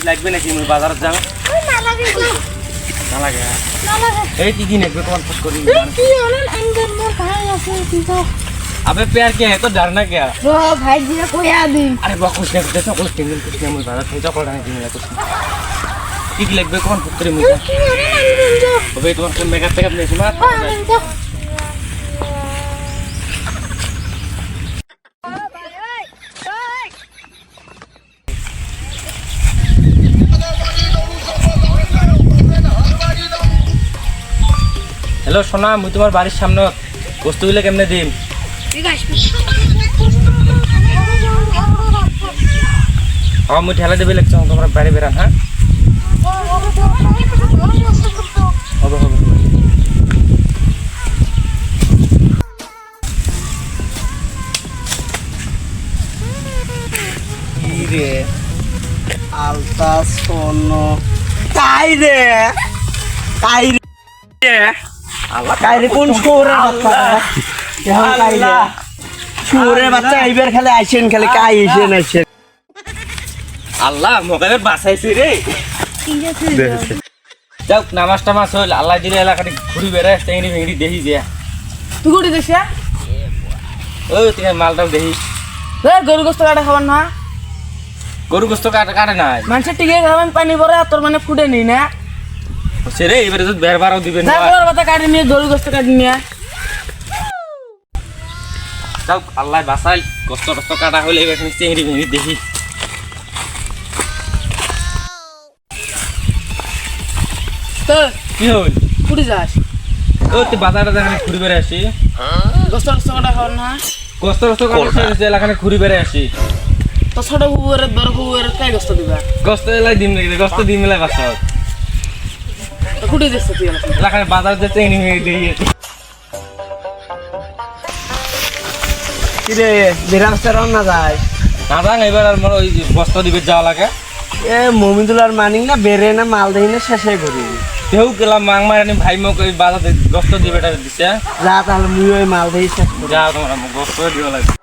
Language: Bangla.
লাগবে নাকি বাজারে যাও না লাগে এই কি লাগবে তোমার ফোন করি अबे प्यार क्या है तो डरना क्या रो भाई जी को याद ही अरे वो कुछ नहीं जैसा कुछ टेंगल कुछ नहीं मुझे बात नहीं चौकड़ नहीं मिला कुछ ठीक लग बे कौन पुत्र मुझे अबे तुम्हारे मेकअप पेकअप नहीं सुना हेलो सोना मुझे तुम्हारे बारिश सामने বস্তুগুলো কেমনে দিম ঠিক আছে মুই ঠেলা দেবে লাগছে তোমরা বাইরে বেরান হ্যাঁ হবে হবে কি রে আলতা সোনো কাই রে আল্লাহ কাইরে কোন শোরের বাচ্চা কেমন কাইরে শোরের বাচ্চা আইবার খালি আইছেন খালি কাই আইছেন আল্লাহ মোকাবের বাঁচাইছে রে ঠিক আছে যাও নামাজ টামাজ হইল আল্লাহ দিলে এলাকাটি ঘুরি বেড়ায় টেঙ্গি ভেঙ্গি দেখি যে তুই কোটি দেশ ও তুমি মালটাও দেখি রে গরু গোস্ত কাটা খাবার না গরু গোস্ত কাটে নাই মানুষের টিকে খাবেন পানি ভরে তোর মানে ফুটে নি না সে রে এবারে তো বের বারও দিবেন না গরুর বাতা কাটি নিয়ে গরু গোস্ত কাটি নিয়ে যাও আল্লাহ বাঁচাইল গোস্ত টোস্ত কাটা হইলে এবার টেঙ্গি ভেঙ্গি দেখি তো কি হইল ফুটে যাস ও তুই বাজারে যাখানে ঘুরি বেড়ে আসি গোস্ত গোস্ত কাটা খাবার না গোস্ত টোস্ত কাটে এলাকানে ঘুরি বেড়ে আসি তো ছোট বুবুরের বড় বুবুরের কাই গোস্ত দিবা গোস্ত এলাই দিম নাকি গোস্ত দিম এলাই বাঁচাও তো ফুটে দিস তুই এলাকানে বাজার যে টেঙ্গি ভেঙ্গি দেখি কি রে বেরাস্তা রান্না যায় না যান এবার আর মোর ওই বস্তা দিবে যাওয়া লাগে এ মমিদুলার মানিক না বেরে না মাল দেই না শেষে করি কেউ গেলাম মাং মারানি ভাই মোক ওই বাজারে গোস্ত দিবে দিছে যা তাহলে মুই ওই মাল দেই শেষ করি যাও তোমরা গোস্ত দিও লাগে